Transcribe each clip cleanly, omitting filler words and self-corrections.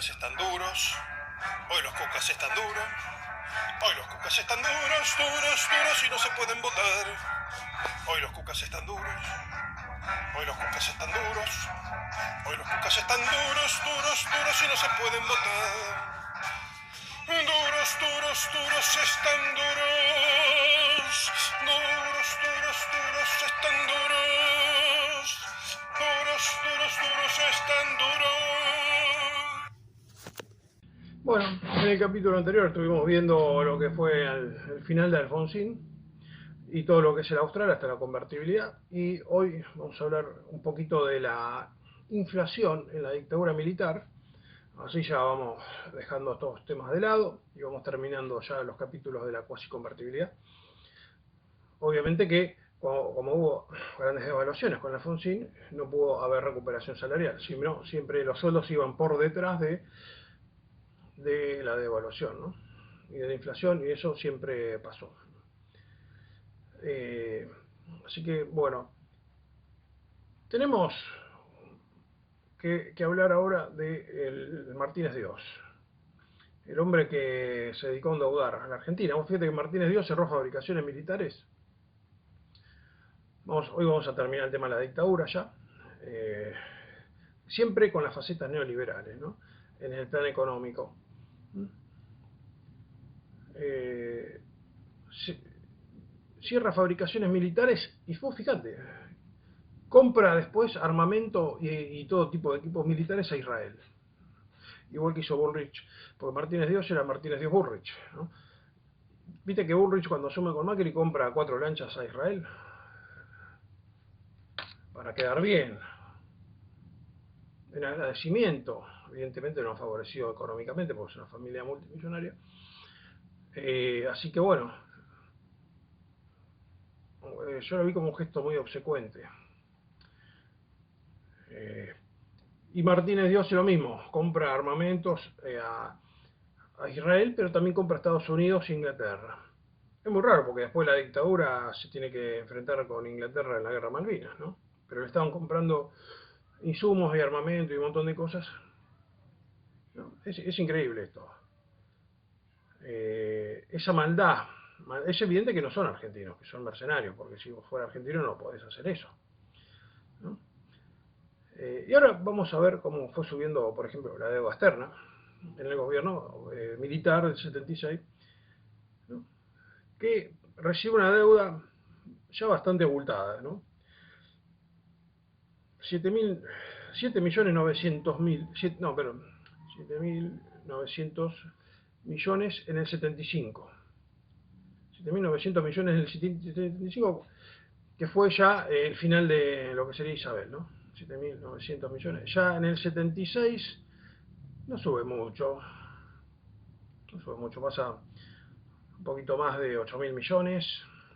cucas están duros, hoy los cucas están duros, hoy los cucas están duros, duros, duros y no se pueden votar. Hoy los cucas están duros, hoy los cucas están duros, hoy los cucas están duros, duros, duros y no se pueden votar. Duros, duros, duros están duros, duros, duros, duros están duros, duros, duros, duros están duros. Bueno, en el capítulo anterior estuvimos viendo lo que fue el final de Alfonsín y todo lo que es el austral hasta la convertibilidad, y hoy vamos a hablar un poquito de la inflación en la dictadura militar. Así ya vamos dejando estos temas de lado y vamos terminando ya los capítulos de la cuasi convertibilidad. Obviamente que como hubo grandes devaluaciones con Alfonsín, no pudo haber recuperación salarial, sino siempre los sueldos iban por detrás de la devaluación, ¿no? Y de la inflación, y eso siempre pasó. Así que, bueno, tenemos que hablar ahora de Martínez Dios, el hombre que se dedicó a endeudar a la Argentina. Vos fíjate que Martínez Dios cerró fabricaciones militares. Hoy vamos a terminar el tema de la dictadura ya, siempre con las facetas neoliberales, ¿no? En el plan económico. Cierra fabricaciones militares y vos fíjate, compra después armamento y todo tipo de equipos militares a Israel, igual que hizo Bullrich, porque Martínez Dios era Martínez Dios Bullrich, ¿no? Viste que Bullrich cuando asume con Macri compra 4 lanchas a Israel para quedar bien, en agradecimiento. Evidentemente no favoreció económicamente porque es una familia multimillonaria, así que bueno, yo lo vi como un gesto muy obsecuente. Y Martínez Dios hace lo mismo, compra armamentos a Israel, pero también compra a Estados Unidos e Inglaterra. Es muy raro porque después la dictadura se tiene que enfrentar con Inglaterra en la guerra Malvinas, ¿no? Pero le estaban comprando insumos y armamento y un montón de cosas, ¿no? Es increíble esto. Esa maldad, es evidente que no son argentinos, que son mercenarios, porque si vos fueras argentino no podés hacer eso, ¿no? Y ahora vamos a ver cómo fue subiendo, por ejemplo, la deuda externa en el gobierno militar del 76, ¿no? Que recibe una deuda ya bastante abultada, ¿no? 7.900.000, no, perdón, 7.900 millones en el 75. 7.900 millones en el 75, que fue ya el final de lo que sería Isabel, ¿no? 7.900 millones. Ya en el 76 no sube mucho, pasa un poquito más de 8.000 millones.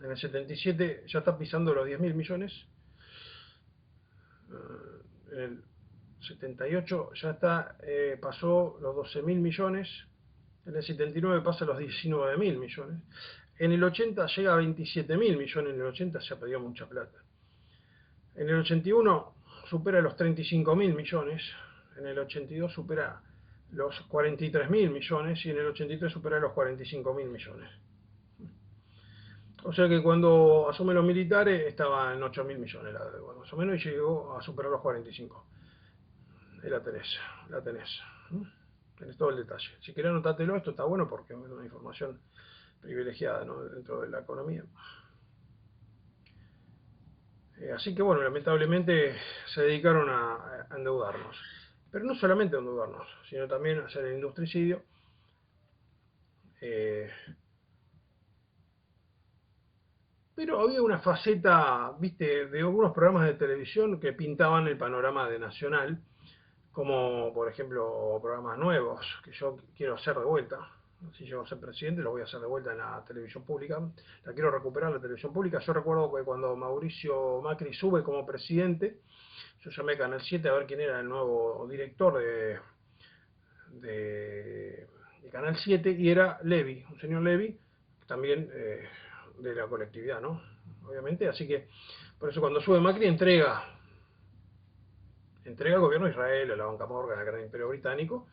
En el 77 ya está pisando los 10.000 millones. En el 78 ya está, pasó los 12.000 millones. En el 79 pasa los 19.000 millones. En el 80 llega a 27.000 millones. En el 80 se ha pedido mucha plata. En el 81 supera los 35.000 millones. En el 82 supera los 43.000 millones. Y en el 83 supera los 45.000 millones. O sea que cuando asume los militares estaba en 8.000 millones la deuda, más o menos, y llegó a superar los 45. Ahí la tenés, la tenés. Tenés todo el detalle. Si querés anotátelo, esto está bueno porque es una información privilegiada, ¿no?, dentro de la economía. Así que bueno, lamentablemente se dedicaron a endeudarnos. Pero no solamente a endeudarnos, sino también a hacer el industricidio. Pero había una faceta, viste, de algunos programas de televisión que pintaban el panorama de Nacional, como por ejemplo programas nuevos que yo quiero hacer de vuelta. Si llego a ser presidente, lo voy a hacer de vuelta en la televisión pública. La quiero recuperar, la televisión pública. Yo recuerdo que cuando Mauricio Macri sube como presidente, yo llamé a Canal 7 a ver quién era el nuevo director de Canal 7, y era Levy, un señor Levy, también de la colectividad, ¿no? Obviamente, así que por eso cuando sube Macri entrega al gobierno de Israel, a la banca Morgan, al gran imperio británico,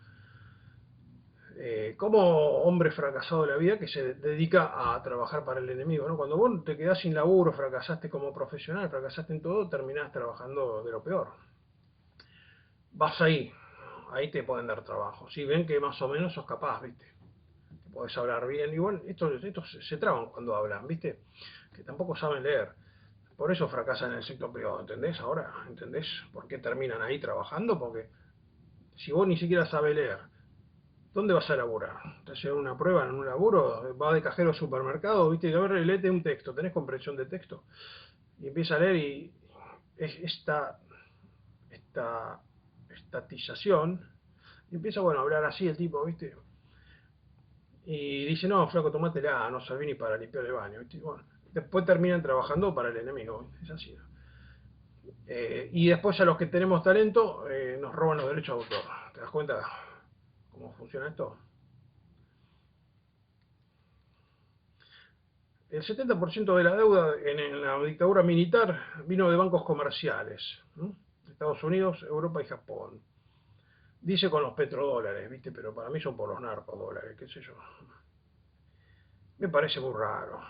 como hombre fracasado de la vida que se dedica a trabajar para el enemigo, ¿no? Cuando vos te quedás sin laburo, fracasaste como profesional, fracasaste en todo, terminás trabajando de lo peor. Vas ahí te pueden dar trabajo. Si ven que más o menos sos capaz, ¿viste? Que podés hablar bien. Igual, estos se traban cuando hablan, ¿viste? Que tampoco saben leer. Por eso fracasan en el sector privado, ¿entendés? Ahora, ¿entendés por qué terminan ahí trabajando? Porque si vos ni siquiera sabes leer, ¿dónde vas a laburar? ¿Te hacen una prueba en un laburo? ¿Va de cajero al supermercado? ¿Viste? A ver, léete un texto. ¿Tenés comprensión de texto? Y empieza a leer y esta estatización. Y empieza, bueno, a hablar así el tipo, ¿viste? Y dice, no, flaco, tomátela, no serví ni para limpiar el baño, ¿viste? Bueno, después terminan trabajando para el enemigo, ¿viste? Es así, ¿no? Y después a los que tenemos talento nos roban los derechos de autor. ¿Te das cuenta cómo funciona esto? El 70% de la deuda en la dictadura militar vino de bancos comerciales, ¿no? Estados Unidos, Europa y Japón. Dice con los petrodólares, ¿viste? Pero para mí son por los narcodólares, qué sé yo. Me parece muy raro.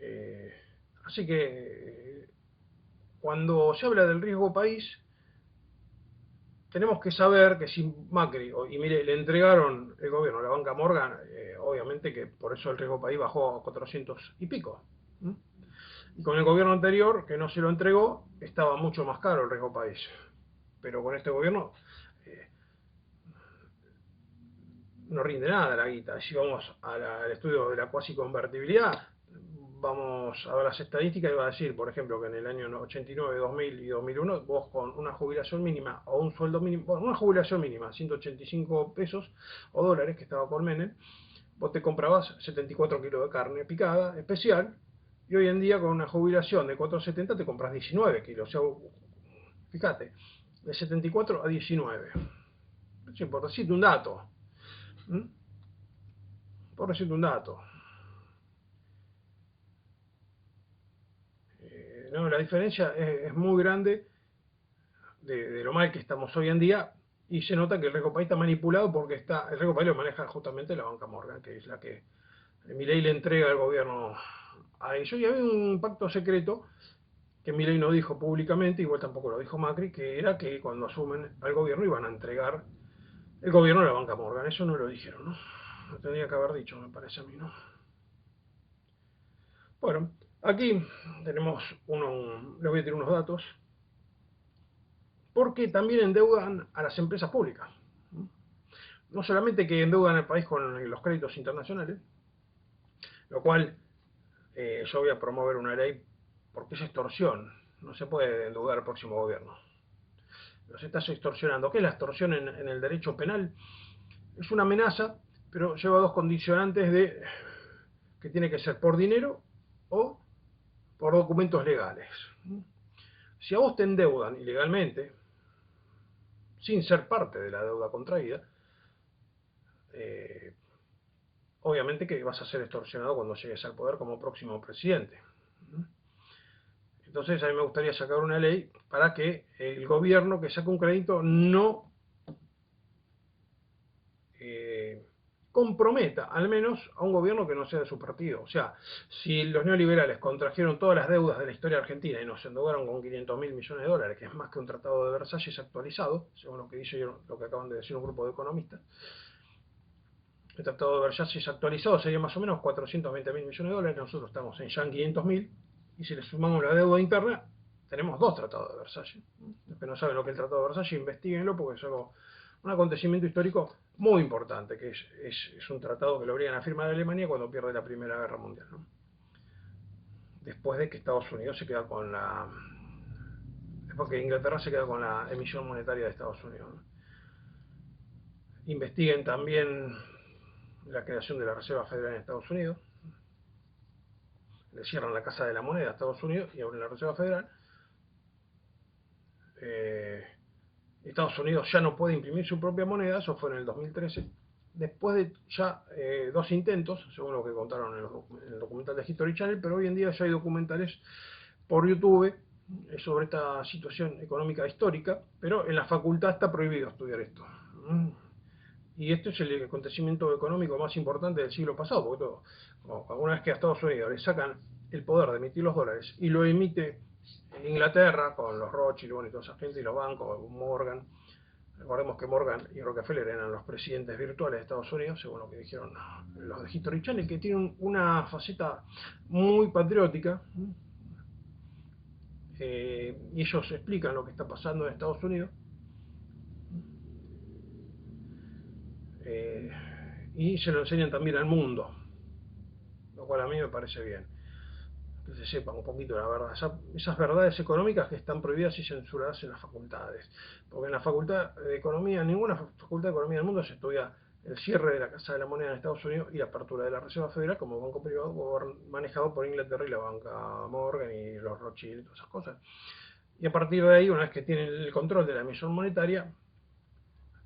Eh, Así que cuando se habla del riesgo país, tenemos que saber que si Macri y mire, le entregaron el gobierno a la banca Morgan, obviamente que por eso el riesgo país bajó a 400 y pico. ¿Mm? Y con el gobierno anterior, que no se lo entregó, estaba mucho más caro el riesgo país. Pero con este gobierno eh, no rinde nada la guita. Si vamos al estudio de la cuasi convertibilidad, vamos a ver las estadísticas y va a decir, por ejemplo, que en el año 89, 2000 y 2001, vos con una jubilación mínima o un sueldo mínimo, bueno, una jubilación mínima, 185 pesos o dólares, que estaba con Menem, vos te comprabas 74 kilos de carne picada especial, y hoy en día con una jubilación de 470 te compras 19 kilos. O sea, fíjate, de 74 a 19. Eso importa, cito un dato. ¿Mm? Por decirte un dato. No, la diferencia es muy grande de lo mal que estamos hoy en día y se nota que el riesgo país está manipulado porque el riesgo país lo maneja justamente la banca Morgan, que es la que Milei le entrega al gobierno a ellos. Y había un pacto secreto que Milei no dijo públicamente, igual tampoco lo dijo Macri, que era que cuando asumen al gobierno iban a entregar el gobierno a la banca Morgan. Eso no lo dijeron, ¿no? Lo tendría que haber dicho, me parece a mí, ¿no? Bueno, aquí tenemos les voy a tirar unos datos, porque también endeudan a las empresas públicas. No solamente que endeudan al país con los créditos internacionales, lo cual yo voy a promover una ley porque es extorsión. No se puede endeudar al próximo gobierno. Los estás extorsionando. ¿Qué es la extorsión en el derecho penal? Es una amenaza, pero lleva dos condicionantes de que tiene que ser por dinero o por documentos legales. Si a vos te endeudan ilegalmente, sin ser parte de la deuda contraída, eh, obviamente que vas a ser extorsionado cuando llegues al poder como próximo presidente. Entonces a mí me gustaría sacar una ley para que el gobierno que saque un crédito no comprometa al menos a un gobierno que no sea de su partido. O sea, si los neoliberales contrajeron todas las deudas de la historia argentina y nos endeudaron con 500.000 millones de dólares, que es más que un tratado de Versalles actualizado, según lo que dice lo que acaban de decir un grupo de economistas, el tratado de Versalles actualizado sería más o menos 420.000 millones de dólares, nosotros estamos en ya en 500.000, y si le sumamos la deuda interna, tenemos dos tratados de Versalles. Los que no saben lo que es el tratado de Versalles, investiguenlo porque es un acontecimiento histórico muy importante, que es un tratado que lo obligan a firmar Alemania cuando pierde la Primera Guerra Mundial, ¿no? Después de que Estados Unidos se queda con después que Inglaterra se queda con la emisión monetaria de Estados Unidos, ¿no? Investiguen también la creación de la Reserva Federal en Estados Unidos. Le cierran la Casa de la Moneda a Estados Unidos y abren la Reserva Federal. Estados Unidos ya no puede imprimir su propia moneda, eso fue en el 2013, después de ya dos intentos, según lo que contaron en el documental de History Channel, pero hoy en día ya hay documentales por YouTube sobre esta situación económica histórica, pero en la facultad está prohibido estudiar esto. Y este es el acontecimiento económico más importante del siglo pasado, porque una vez que a Estados Unidos le sacan el poder de emitir los dólares y lo emite Inglaterra con los Rothschild y toda esa gente y los bancos, Morgan. Recordemos que Morgan y Rockefeller eran los presidentes virtuales de Estados Unidos, según lo que dijeron los de History Channel, que tienen una faceta muy patriótica. Y ellos explican lo que está pasando en Estados Unidos. Y se lo enseñan también al mundo, lo cual a mí me parece bien, que se sepa un poquito la verdad, esas verdades económicas que están prohibidas y censuradas en las facultades, porque en la facultad de economía, en ninguna facultad de economía del mundo se estudia el cierre de la Casa de la Moneda en Estados Unidos y la apertura de la Reserva Federal como banco privado manejado por Inglaterra y la banca Morgan y los Rothschild y todas esas cosas. Y a partir de ahí, una vez que tienen el control de la emisión monetaria,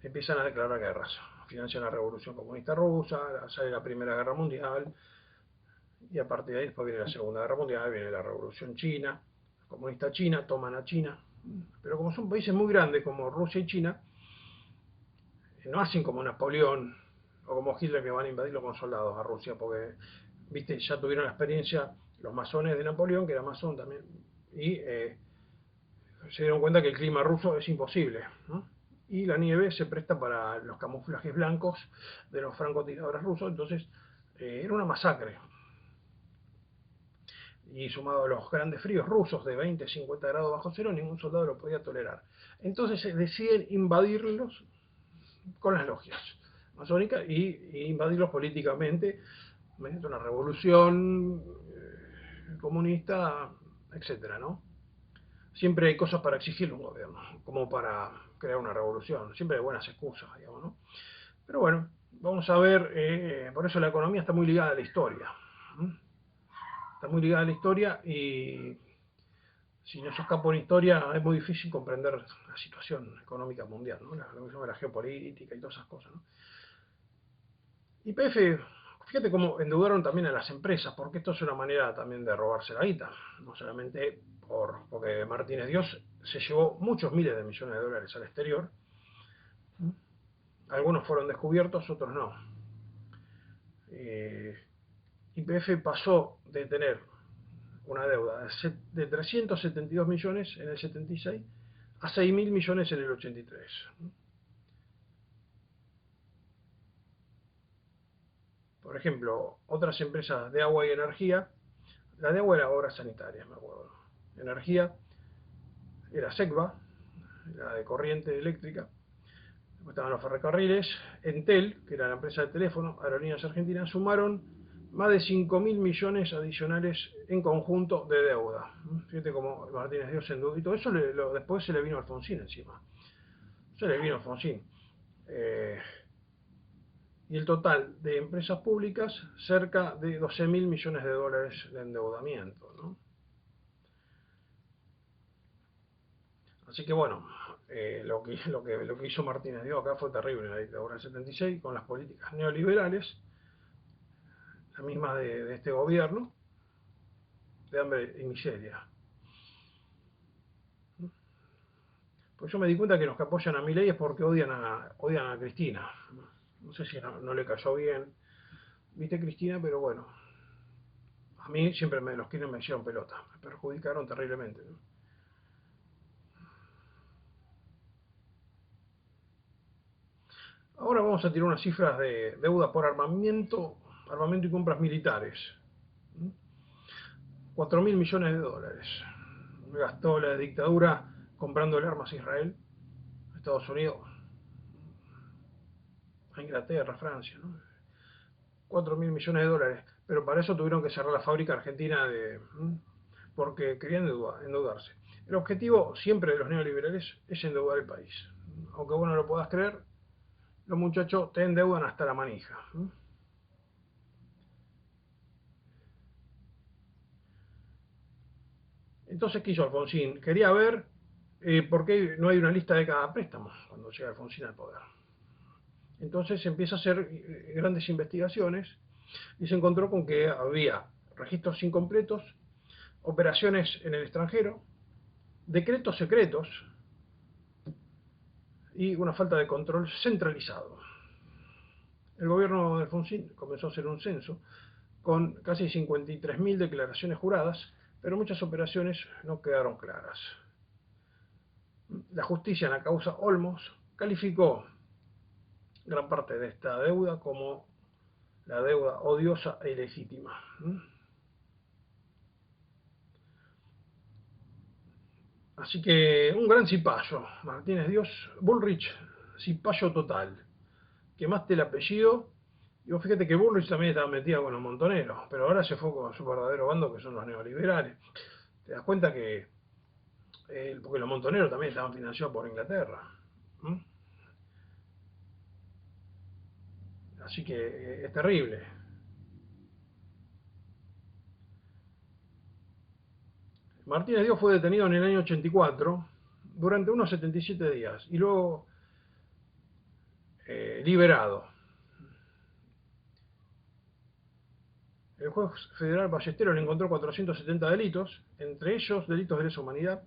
empiezan a declarar guerras. Financian la revolución comunista rusa, sale la Primera Guerra Mundial, y a partir de ahí después viene la Segunda Guerra Mundial, viene la Revolución China, la comunista China, toman a China. Pero como son países muy grandes como Rusia y China, no hacen como Napoleón o como Hitler, que van a invadirlo con soldados a Rusia, porque viste, ya tuvieron la experiencia los masones de Napoleón, que era masón también, y se dieron cuenta que el clima ruso es imposible, ¿no? Y la nieve se presta para los camuflajes blancos de los francotiradores rusos, entonces era una masacre. Y sumado a los grandes fríos rusos de 20, 50 grados bajo cero, ningún soldado lo podía tolerar. Entonces deciden invadirlos con las logias masónicas y invadirlos políticamente mediante una revolución comunista, etcétera, ¿no? Siempre hay cosas para exigirle a un gobierno, como para crear una revolución. Siempre hay buenas excusas, digamos, ¿no? Pero bueno, vamos a ver, por eso la economía está muy ligada a la historia. Está muy ligada a la historia y si no sos capo en historia es muy difícil comprender la situación económica mundial, ¿no? Lo que se llama la geopolítica y todas esas cosas, ¿no? Y PF, fíjate cómo endeudaron también a las empresas, porque esto es una manera también de robarse la guita, no solamente porque Martínez Dios se llevó muchos miles de millones de dólares al exterior. Algunos fueron descubiertos, otros no. YPF pasó de tener una deuda de 372 millones en el 76 a 6.000 millones en el 83. Por ejemplo, otras empresas de agua y energía, la de agua era Obras Sanitarias, me acuerdo. Energía era SECBA, la de corriente eléctrica. Después estaban los ferrocarriles. Entel, que era la empresa de teléfono, Aerolíneas Argentinas, sumaron más de 5.000 millones adicionales en conjunto de deuda. Fíjate cómo Martínez Dios endeudó. Y todo eso después se le vino a Alfonsín encima. Se le vino a Alfonsín. Y el total de empresas públicas, cerca de 12.000 millones de dólares de endeudamiento, ¿no? Así que bueno, lo que hizo Martínez Dios acá fue terrible en la dictadura del 76, con las políticas neoliberales, la misma de este gobierno, de hambre y miseria. Pues yo me di cuenta que los que apoyan a Milei es porque odian a Cristina. No sé si no le cayó bien, viste, Cristina, pero bueno, a mí siempre los Kirchner me hicieron pelota, me perjudicaron terriblemente, ¿no? Ahora vamos a tirar unas cifras de deuda por armamento y compras militares. 4.000 millones de dólares gastó la dictadura comprándole armas a Israel, a Estados Unidos, a Inglaterra, a Francia, ¿no? 4.000 millones de dólares, pero para eso tuvieron que cerrar la fábrica argentina porque querían endeudarse. El objetivo siempre de los neoliberales es endeudar el país. Aunque vos no lo puedas creer, los muchachos te endeudan hasta la manija. Entonces, ¿qué hizo Alfonsín? Quería ver por qué no hay una lista de cada préstamo cuando llega Alfonsín al poder. Entonces empieza a hacer grandes investigaciones y se encontró con que había registros incompletos, operaciones en el extranjero, decretos secretos y una falta de control centralizado. El gobierno de Alfonsín comenzó a hacer un censo con casi 53.000 declaraciones juradas, pero muchas operaciones no quedaron claras. La justicia en la causa Olmos calificó gran parte de esta deuda como la deuda odiosa e ilegítima. Así que un gran cipayo, Martínez Dios, Bullrich, cipayo total. Quemaste el apellido, y vos fíjate que Bullrich también estaba metida con los montoneros, pero ahora se fue con su verdadero bando, que son los neoliberales. Te das cuenta que, porque los montoneros también estaban financiados por Inglaterra. Así que es terrible. Martínez Dios fue detenido en el año 84 durante unos 77 días y luego liberado. El juez federal Ballesteros le encontró 470 delitos, entre ellos delitos de lesa humanidad,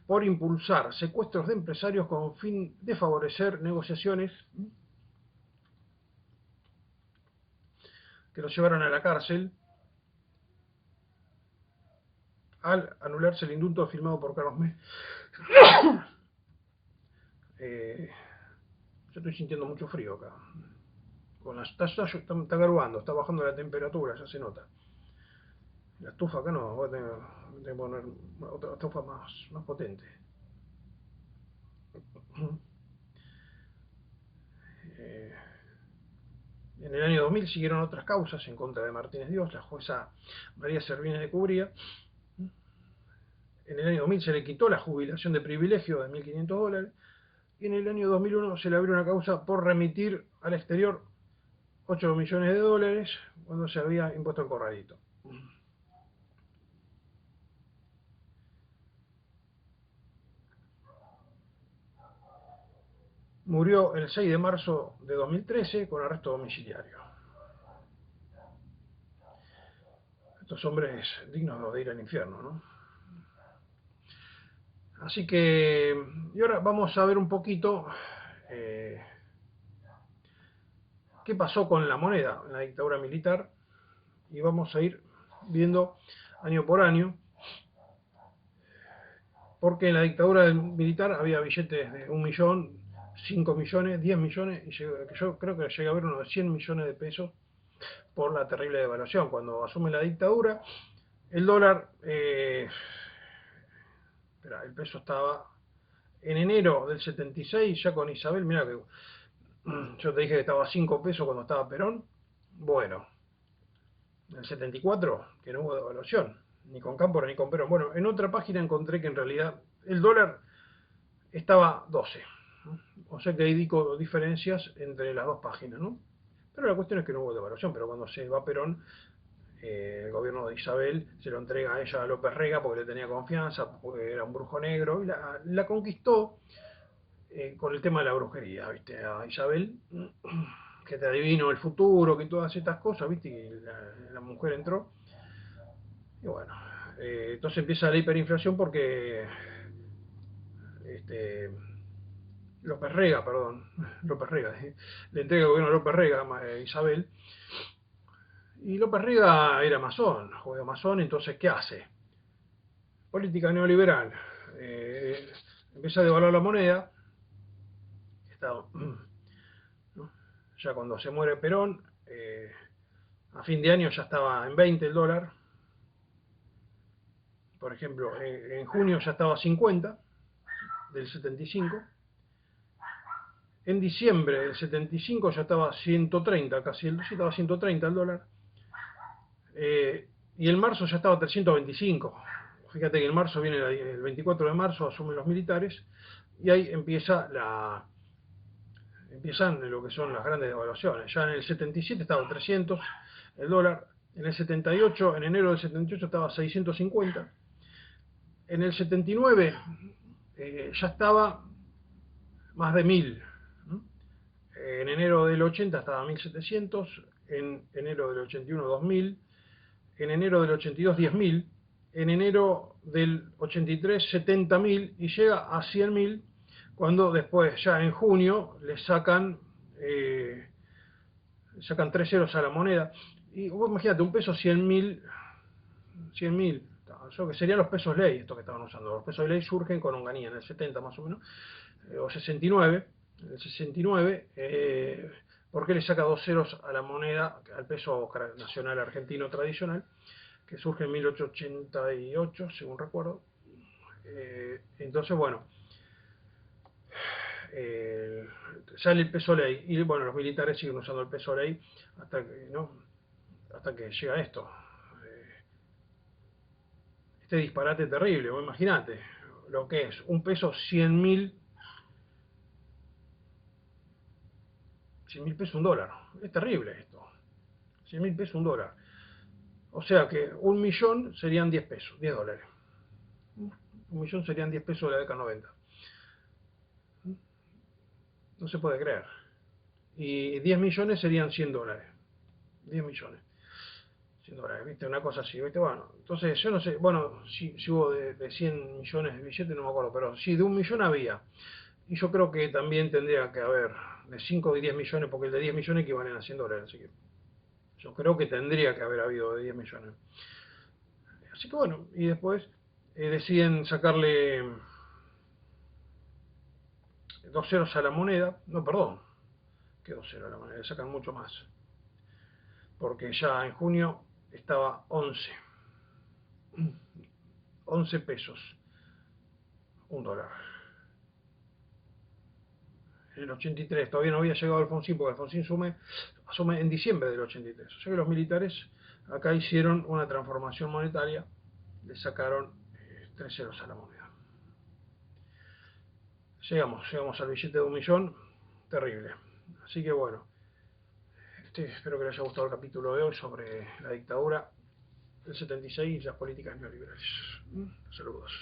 por impulsar secuestros de empresarios con fin de favorecer negociaciones que los llevaron a la cárcel al anularse el indulto firmado por Carlos Menem. Yo estoy sintiendo mucho frío acá. Con las tazas está garuando, está bajando la temperatura, ya se nota. La estufa acá no, voy a tener que poner otra estufa más potente. En el año 2000 siguieron otras causas en contra de Martínez Dios, la jueza María Servines de Cubría. En el año 2000 se le quitó la jubilación de privilegio de $1.500 y en el año 2001 se le abrió una causa por remitir al exterior $8 millones cuando se había impuesto el corralito. Murió el 6 de marzo de 2013 con arresto domiciliario. Estos hombres dignos de ir al infierno, ¿no? Así que, y ahora vamos a ver un poquito qué pasó con la moneda en la dictadura militar y vamos a ir viendo año por año, porque en la dictadura militar había billetes de 1 millón, 5 millones, 10 millones, y yo creo que llega a haber unos de 100 millones de pesos por la terrible devaluación. Cuando asume la dictadura, el dólar, el peso estaba en enero del 76, ya con Isabel, mira que yo te dije que estaba a 5 pesos cuando estaba Perón. Bueno, en el 74, que no hubo devaluación, ni con Cámpora ni con Perón. Bueno, en otra página encontré que en realidad el dólar estaba 12. O sea que hay diferencias entre las dos páginas, ¿no? Pero la cuestión es que no hubo devaluación, pero cuando se va Perón, el gobierno de Isabel se lo entrega a ella a López Rega porque le tenía confianza, porque era un brujo negro, y la conquistó con el tema de la brujería, ¿viste? A Isabel, que te adivino el futuro, que todas estas cosas, ¿viste? Y la mujer entró. Y bueno, entonces empieza la hiperinflación porque López Rega, le entrega el gobierno a López Rega a Isabel. Y López Rega era masón, judío masón, entonces ¿qué hace? Política neoliberal. Empieza a devaluar la moneda. ¿no? Ya cuando se muere Perón, a fin de año ya estaba en 20 el dólar. Por ejemplo, en junio ya estaba a 50 del 75. En diciembre del 75 ya estaba a 130, casi estaba a 130 el dólar. Y en marzo ya estaba a 325. Fíjate que en marzo viene el 24 de marzo, asumen los militares, y ahí empiezan lo que son las grandes devaluaciones. Ya en el 77 estaba a 300 el dólar, en el 78, en enero del 78 estaba a 650, en el 79 ya estaba más de 1000, en enero del 80 estaba a 1700, en enero del 81 2000, en enero del 82 10.000, en enero del 83 70.000 y llega a 100.000 cuando después, ya en junio, le sacan 3 ceros a la moneda. Y vos imagínate, un peso 100.000, eso que serían los pesos ley, esto que estaban usando. Los pesos ley surgen con Onganía en el 70 más o menos, o 69, en el 69, ¿por qué le saca 2 ceros a la moneda, al peso nacional argentino tradicional, que surge en 1888, según recuerdo? Entonces, bueno, sale el peso ley y bueno, los militares siguen usando el peso ley hasta que, ¿no? Hasta que llega esto, este disparate terrible. Imagínate lo que es un peso 100.000 pesos, un dólar. Es terrible esto. 100.000 pesos, un dólar. O sea que 1.000.000 serían 10 pesos, 10 dólares. 1.000.000 serían 10 pesos de la década 90. No se puede creer. Y 10 millones serían 100 dólares. 10 millones. 100 dólares, ¿viste? Una cosa así, ¿viste? Bueno, entonces yo no sé, bueno, si hubo de 100 millones de billetes, no me acuerdo, pero sí, de 1.000.000 había. Y yo creo que también tendría que haber de 5 y 10 millones, porque el de 10 millones equivalen a 100 dólares, así que yo creo que tendría que haber habido de 10 millones. Así que bueno, y después deciden sacarle 2 ceros a la moneda, no, perdón, que 2 ceros a la moneda, le sacan mucho más, porque ya en junio estaba 11 pesos, un dólar. En el 83 todavía no había llegado Alfonsín, porque Alfonsín asume en diciembre del 83. O sea que los militares acá hicieron una transformación monetaria, le sacaron 3 ceros a la moneda. Llegamos al billete de 1.000.000, terrible. Así que bueno, espero que les haya gustado el capítulo de hoy sobre la dictadura del 76 y las políticas neoliberales. Saludos.